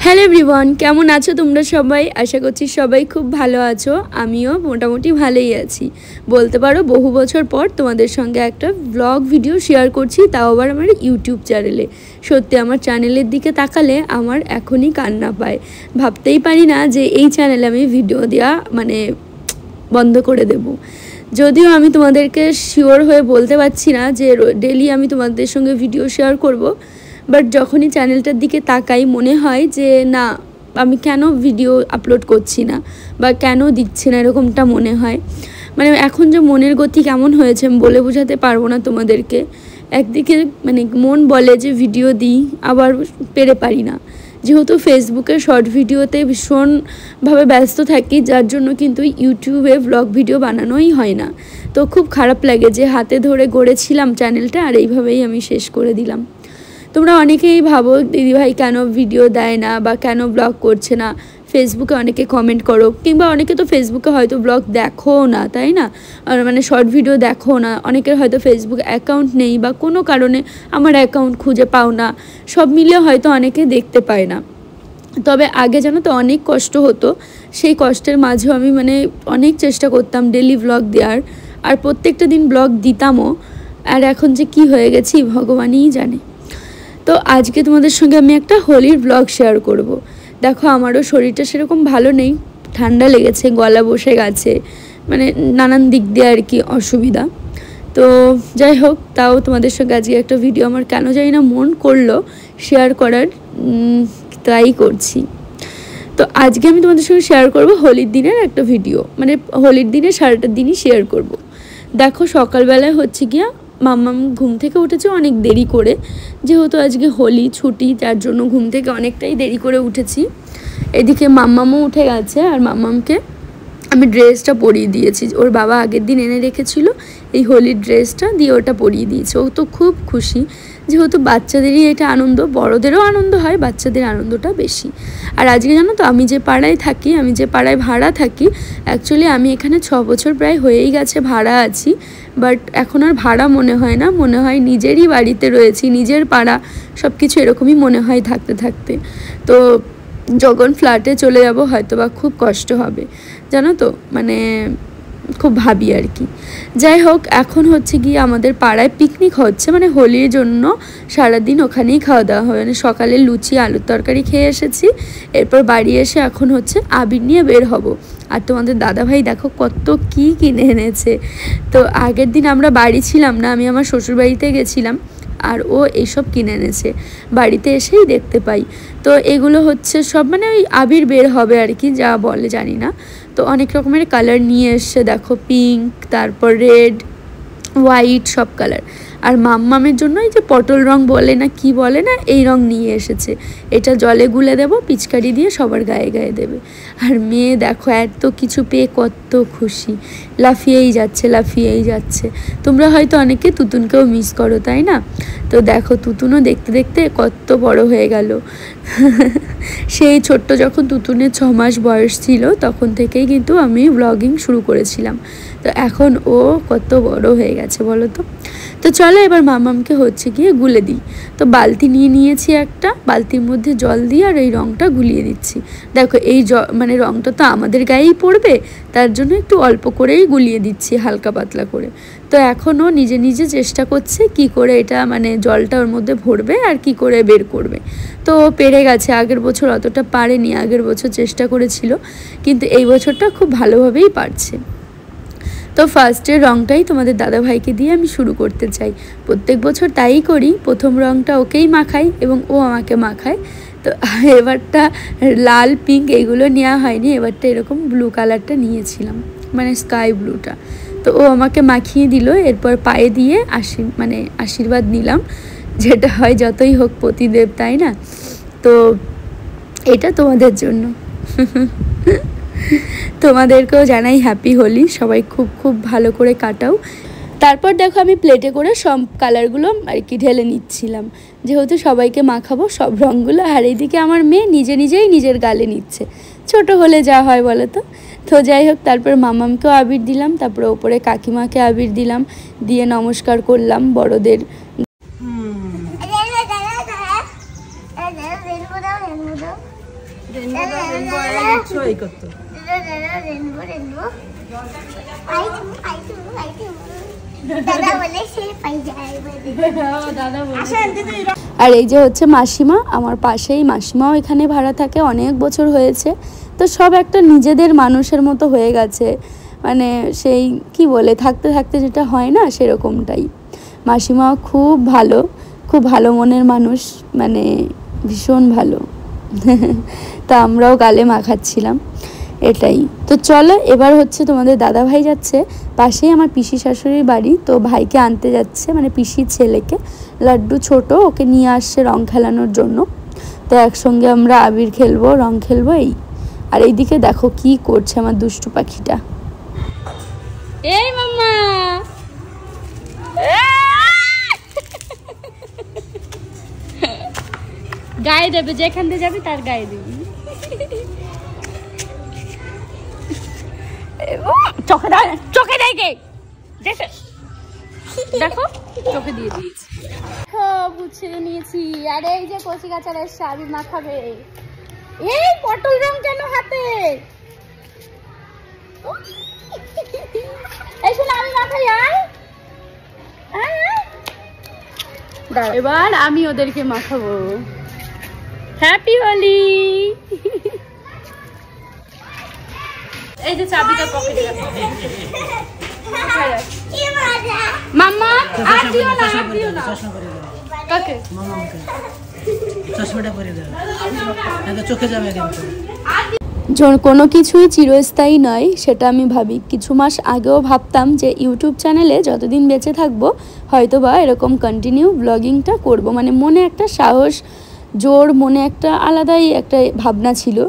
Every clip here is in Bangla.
হ্যালো এভরিওয়ান, কেমন আছো তোমরা সবাই? আশা করছি সবাই খুব ভালো আছো। আমিও মোটামুটি ভালোই আছি বলতে পারো। বহু বছর পর তোমাদের সঙ্গে একটা ব্লগ ভিডিও শেয়ার করছি, তাও আবার আমার ইউটিউব চ্যানেলে। সত্যি আমার চ্যানেলের দিকে তাকালে আমার এখনই কান্না পায়। ভাবতেই পারি না যে এই চ্যানেলে আমি ভিডিও দেওয়া বন্ধ করে দেব। যদিও আমি তোমাদেরকে শিওর হয়ে বলতে পারছি না যে ডেলি আমি তোমাদের সঙ্গে ভিডিও শেয়ার করব, বাট যখনই চ্যানেলটার দিকে তাকাই মনে হয় যে না, আমি কেন ভিডিও আপলোড করছি না বা কেন দিচ্ছি না, এরকমটা মনে হয়। এখন যে মনের গতি কেমন হয়েছে আমি বলে বোঝাতে পারবো না তোমাদেরকে। একদিকে মন বলে যে ভিডিও দিই, আবার পেরে পারি না, যেহেতু ফেসবুকে শর্ট ভিডিওতে ভীষণভাবে ব্যস্ত থাকি, যার জন্য কিন্তু ইউটিউবে ব্লগ ভিডিও বানানোই হয় না। তো খুব খারাপ লাগে যে হাতে ধরে গড়েছিলাম চ্যানেলটা আর এইভাবেই আমি শেষ করে দিলাম। তোমরা অনেকেই ভাবো দিদিভাই কেন ভিডিও দেয় না বা কেন ব্লগ করছে না, ফেসবুকে অনেকে কমেন্ট করো, কিংবা অনেকে তো ফেসবুকে হয়তো ব্লগ দেখো না, তাই না? আর শর্ট ভিডিও দেখো না। অনেকের হয়তো ফেসবুক অ্যাকাউন্ট নেই বা কোনো কারণে আমার অ্যাকাউন্ট খুঁজে পাও না, সব মিলিয়ে হয়তো অনেকে দেখতে পায় না। তবে আগে জানো তো অনেক কষ্ট হতো, সেই কষ্টের মাঝেও আমি অনেক চেষ্টা করতাম ডেলি ব্লগ দেওয়ার, আর প্রত্যেকটা দিন ব্লগ দিতামও। আর এখন যে কি হয়ে গেছি ভগবানই জানে। তো আজকে তোমাদের সঙ্গে আমি একটা হোলির ব্লগ শেয়ার করব। দেখো আমারও শরীরটা সেরকম ভালো নেই, ঠান্ডা লেগেছে, গলা বসে গেছে, নানান দিক দিয়ে আর কি অসুবিধা। তো যাই হোক, তাও তোমাদের সঙ্গে আজকে একটা ভিডিও আমার কেন জানি না মন করলো শেয়ার করার, তাই করছি। তো আজকে আমি তোমাদের সঙ্গে শেয়ার করব হোলির দিনের একটা ভিডিও, হোলির দিনের সারাটা দিনই শেয়ার করব। দেখো সকালবেলায় হচ্ছে গিয়া মাম্মাম ঘুম থেকে উঠেছে অনেক দেরি করে, যেহেতু আজকে হোলি ছুটি, যার জন্য ঘুম থেকে অনেকটাই দেরি করে উঠেছি। এদিকে মাম্মামও উঠে গেছে, আর মাম্মামকে আমি ড্রেসটা পরিয়ে দিয়েছি। ওর বাবা আগের দিন এনে রেখেছিল এই হোলির ড্রেসটা, দিয়ে ওটা পরিয়ে দিয়েছে। ও তো খুব খুশি, যেহেতু বাচ্চাদেরই এটা আনন্দ, বড়োদেরও আনন্দ হয়, বাচ্চাদের আনন্দটা বেশি। আর আজকে জানো তো আমি যে পাড়ায় থাকি, আমি যে পাড়ায় ভাড়া থাকি, অ্যাকচুয়ালি আমি এখানে 6 বছর প্রায় হয়েই গেছে ভাড়া আছি, বাট এখন আর ভাড়া মনে হয় না, মনে হয় নিজেরই বাড়িতে রয়েছি, নিজের পাড়া, সব কিছু এরকমই মনে হয় থাকতে থাকতে। তো যখন ফ্ল্যাটে চলে যাব হয়তো বা খুব কষ্ট হবে, জানো তো, খুব ভাবি আর কি। যাই হোক, এখন হচ্ছে গিয়ে আমাদের পাড়ায় পিকনিক হচ্ছে, হোলির জন্য সারাদিন ওখানেই খাওয়া দাওয়া হবে। সকালে লুচি আলুর তরকারি খেয়ে এসেছি, এরপর বাড়ি এসে এখন হচ্ছে আবির নিয়ে বের হব। আর তোমাদের দাদাভাই দেখো কত কি কিনে এনেছে। তো আগের দিন আমরা বাড়ি ছিলাম না, আমি আমার শ্বশুরবাড়িতে গেছিলাম, আর ও এইসব কিনে এনেছে, বাড়িতে এসেই দেখতে পাই। তো এগুলো হচ্ছে সব ওই আবির বের হবে আর কি, যা বলে জানি না। তো অনেক রকমের কালার নিয়ে এসছে, দেখো পিঙ্ক, তারপর রেড, হোয়াইট, সব কালার। আর মাম্মামের জন্য এই যে পটল রং বলে না কি বলে না, এই রং নিয়ে এসেছে। এটা জলে গুলে দেবো, পিচকারি দিয়ে সবার গায়ে গায়ে দেবে। আর মেয়ে দেখো এত কিছু পেয়ে কত খুশি, লাফিয়েই যাচ্ছে লাফিয়েই যাচ্ছে। তোমরা হয়তো অনেকে তুতুনকেও মিস করো, তাই না? তো দেখো তুতুনও দেখতে দেখতে কত বড় হয়ে গেল। সেই ছোট্ট যখন তুতুনের 6 মাস বয়স ছিল, তখন থেকেই কিন্তু আমি ব্লগিং শুরু করেছিলাম। তো এখন ও কত বড় হয়ে গেছে বলো তো। তো চলো এবার মামামকে হচ্ছে গিয়ে গুলে দিই। তো বালতি নিয়ে নিয়েছি একটা, বালতির মধ্যে জল দিয়ে আর এই রঙটা গুলিয়ে দিচ্ছি। দেখো এই রঙটা তো আমাদের গায়েই পড়বে, তার জন্য একটু অল্প করেই গুলিয়ে দিচ্ছি, হালকা পাতলা করে। তো এখনও নিজে নিজে চেষ্টা করছে কি করে এটা জলটা ওর মধ্যে ভরবে আর কি করে বের করবে। তো পেরে গেছে, আগের বছর অতটা পারেনি, আগের বছর চেষ্টা করেছিল, কিন্তু এই বছরটা খুব ভালোভাবেই পারছে। তো ফার্স্টের রঙটাই তোমাদের দাদাভাইকে দিয়ে আমি শুরু করতে চাই, প্রত্যেক বছর তাই করি, প্রথম রঙটা ওকেই মাখাই এবং ও আমাকে মাখায়। তো এবারটা লাল পিঙ্ক এইগুলো নেওয়া হয়নি, এবারটা এরকম ব্লু কালারটা নিয়েছিলাম, স্কাই ব্লুটা। তো ও আমাকে মাখিয়ে দিল, এরপর পায়ে দিয়ে আশীর্বাদ নিলাম, যেটা হয় যতই হোক পতিদেব, তাই না? তো এটা তোমাদের জন্য। তোমাদেরকেও জানাই হ্যাপি হোলি, সবাই খুব খুব ভালো করে কাটাও। তারপর দেখো আমি প্লেটে করে সব কালারগুলো আর কি ঢেলে নিচ্ছিলাম, যেহেতু সবাইকে মাখাবো সব রঙগুলো। আর এইদিকে আমার মেয়ে নিজে নিজেই নিজের গালে নিচ্ছে, ছোট হলে যা হয় বলো তো। তো যাই হোক, তারপর মামামকেও আবির দিলাম, তারপরে ওপরে কাকিমাকে আবির দিলাম, দিয়ে নমস্কার করলাম বড়দের। আর এই যে হচ্ছে মাসিমা, আমার পাশেই মাসিমাও এখানে ভাড়া থাকে, অনেক বছর হয়েছে। তো সব একটা নিজেদের মানুষের মতো হয়ে গেছে, মানে সেই কি বলে থাকতে থাকতে যেটা হয় না সেরকমটাই। মাসিমাও খুব ভালো মনের মানুষ, মানে ভীষণ ভালো। তা আমরাও গালে মাখাচ্ছিলাম এটাই। তো চলো এবার হচ্ছে তোমাদের দাদা ভাই যাচ্ছে, পাশেই আমার পিসি শাশুড়ির বাড়ি, তো ভাইকে আনতে যাচ্ছে, মানে পিসির ছেলেকে, লাড্ডু ছোট, ওকে নিয়ে আসছে রং খেলানোর জন্য। তো একসঙ্গে আমরা আবির খেলবো, রং খেলবো এই। আর এইদিকে দেখো কি করছে আমার দুষ্টু পাখিটা। এই মাম্মা গায়ে দেবে, যেখান দিয়ে যাবে তার গায়ে দিবি। চোখে দেখে দেখো, চোখে দিয়ে দিয়েছি, গুছিয়ে নিয়েছি। আর এই যে কচি গাছার এসছে, আবির মাখাবে। এই পটল রং কেন হাতে? এই শোনো, আমি মাখাই। এবার আমি ওদেরকে মাখাবো। হ্যাপি হোলি। এই যে চাবিটা পকেটে রাখো মাম্মা। আর দিও না, আর দিও না। কাকে? মামাকে চশমাটা পরে দাও, না চোখে যাবে কিন্তু। কোনো কিছুই চিরস্থায়ী নয়, সেটা আমি ভাবি। কিছু মাস আগেও ভাবতাম যে ইউটিউব চ্যানেলে যতদিন বেঁচে থাকবো হয়তো বা এরকম কন্টিনিউ ব্লগিংটা করব, মানে মনে একটা সাহস, জোর, মনে একটা আলাদাই একটা ভাবনা ছিল।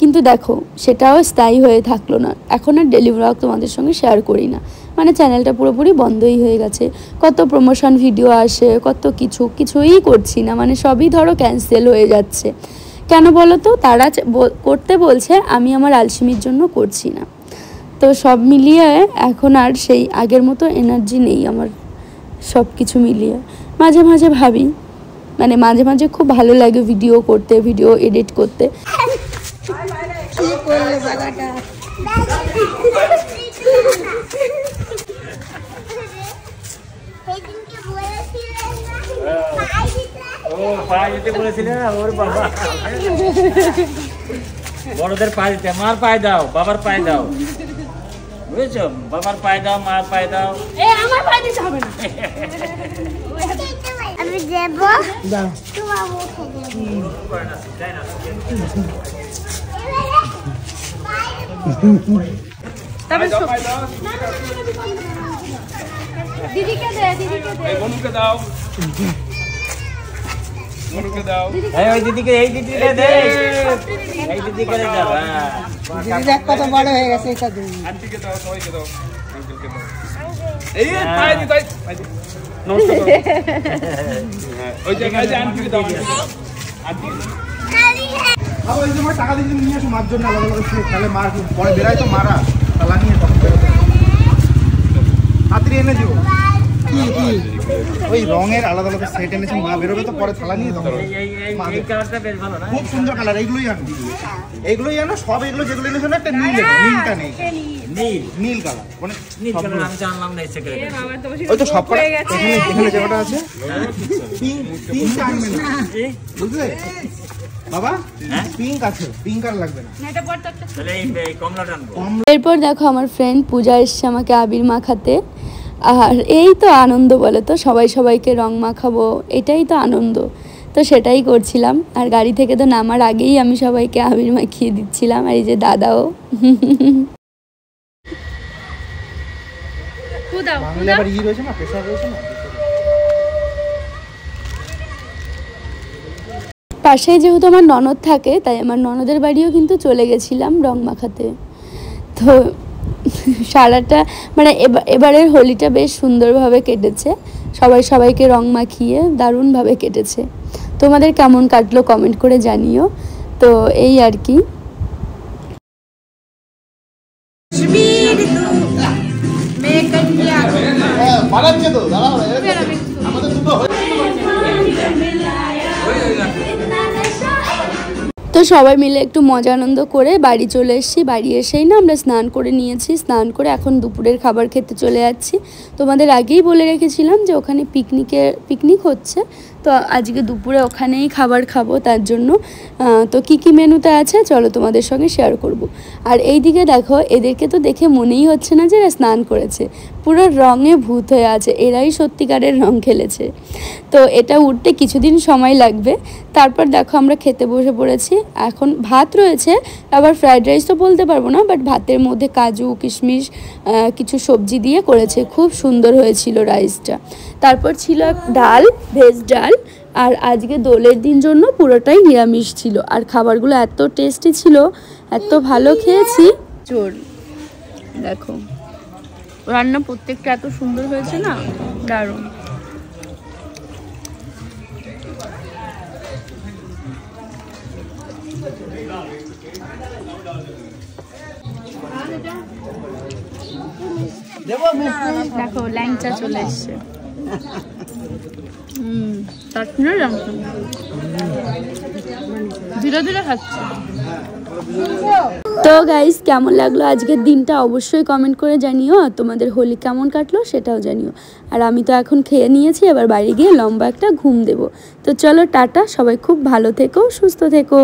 কিন্তু দেখো সেটাও স্থায়ী হয়ে থাকলো না। এখন আর ডেলি ব্লগ তোমাদের সঙ্গে শেয়ার করি না, মানে চ্যানেলটা পুরোপুরি বন্ধই হয়ে গেছে। কত প্রমোশন ভিডিও আসে, কত কিছুই করছি না, মানে সবই ধরো ক্যান্সেল হয়ে যাচ্ছে। কেন বলো তো? তারা করতে বলছে, আমি আমার আলসেমির জন্য করছি না। তো সব মিলিয়ে এখন আর সেই আগের মতো এনার্জি নেই আমার, সব কিছু মিলিয়ে। মাঝে মাঝে ভাবি, মানে মাঝে মাঝে খুব ভালো লাগে ভিডিও করতে, ভিডিও এডিট করতে। বড়দের পায়ে দিতে, মার পায়ে দাও, বাবার পায়ে দাও, বুঝেছো? বাবার পায়ে দাও, মার পায়ে দাও। আমার পায়ে দিতে হবে না। আমি দেব, দাও তোমার মুখে দিদিকে দে, দিদিকে দে, বনুকে দাও, বনুকে দাও। এই দিদিকে, এই দিদিকে দে, এই দিদিকে দাও। দিদি দেখ কত বড় হয়ে গেছে এটা দিন। আন্টিকে দাও, সবাইকে দাও, আঙ্কেলকে দাও। এই পায়ে দি, তাই নমস্কার করো। ওই জায়গায় আন্টিকে দাও, আন্টি। আবার এই যে মই টাকা দিয়ে নিয়ে আসো, মার জন্য আলাদা আলাদা তাহলে মার পরে বেরায় তো মারা তালা নিয়ে তখন বেরোতে হাতড়ি এনে দিও। কি কি ওই রঙের আলাদা আলাদা সেট এনেছি, মা বেরোবে তো পরে থালা নিয়ে তখন। এই কালারটা বেশ ভালো না? খুব সুন্দর কালার, এইগুলোই আনো, এইগুলোই আনো। সব এগুলো যেগুলো এনেছো না, একটা নীল, নীলটা নেই, নীল, নীল কালার, মানে নীল কালার আমি জানলাম না। এসে করে ওই তো সব কটা এখানে, এখানে যেটা আছে পিঙ্ক, পিঙ্ক আনবে না, বুঝলে বাবা? পিঙ্ক আছে, পিঙ্ক আর লাগবে না। তাহলে এই কমলাটা আনবো। এরপর দেখো আমার ফ্রেন্ড পূজা এসছে আমাকে আবির মাখাতে। আর এই তো আনন্দ, বলে তো সবাই সবাইকে রং মাখাবো, এটাই তো আনন্দ। তো সেটাই করছিলাম। আর গাড়ি থেকে তো নামার আগেই আমি সবাইকে আবির মাখিয়ে দিচ্ছিলাম। আর এই যে দাদাও। বাংলা আবার ই রয়েছে না, প্রেসার রয়েছে না। পাশেই যেহেতু আমার ননদ থাকে, তাই আমার ননদের বাড়িও কিন্তু চলে গেছিলাম রং মাখাতে। তো সারাটা মানে এবারের হোলিটা বেশ সুন্দরভাবে কেটেছে, সবাই সবাইকে রং মাখিয়ে দারুণভাবে কেটেছে। তোমাদের কেমন কাটলো কমেন্ট করে জানিও। তো এই আর কি। তো সবাই মিলে একটু মজা আনন্দ করে বাড়ি চলে এসেছি। বাড়ি এসেই না আমরা স্নান করে নিয়েছি, স্নান করে এখন দুপুরের খাবার খেতে চলে যাচ্ছি। তোমাদের আগেই বলে রেখেছিলাম যে ওখানে পিকনিক হচ্ছে, তো আজকে দুপুরে ওখানেই খাবার খাবো, তার জন্য তো কী মেনুতে আছে চলো তোমাদের সঙ্গে শেয়ার করব। আর এই দিকে দেখো, এদেরকে তো দেখে মনেই হচ্ছে না যে এরা স্নান করেছে, পুরো রঙে ভূত হয়ে আছে, এরাই সত্যিকারের রং খেলেছে। তো এটা উঠতে কিছুদিন সময় লাগবে। তারপর দেখো আমরা খেতে বসে পড়েছি। এখন ভাত রয়েছে, আবার ফ্রাইড রাইস তো বলতে পারবো না, বাট ভাতের মধ্যে কাজু কিশমিশ কিছু সবজি দিয়ে করেছে, খুব সুন্দর হয়েছিল রাইসটা। তারপর ছিল ডাল, ভেজ ডাল, আর আজকে দোলের দিন জন্য পুরোটাই নিরামিষ ছিল। আর খাবারগুলো এত টেস্টি ছিল, এত ভালো খেয়েছি। চোর দেখো রান্না প্রত্যেকটা এত সুন্দর হয়েছে না, দারুণ। দেখো ল্যাংচা চলে এসছে। ধীরে ধীরে খাচ্ছে। তো গাইস, কেমন লাগলো আজকের দিনটা অবশ্যই কমেন্ট করে জানিও। তোমাদের হোলি কেমন কাটলো সেটাও জানিও। আর আমি তো এখন খেয়ে নিয়েছি, এবার বাড়ি গিয়ে লম্বা একটা ঘুম দেবো। তো চলো টাটা, সবাই খুব ভালো থেকো, সুস্থ থেকো।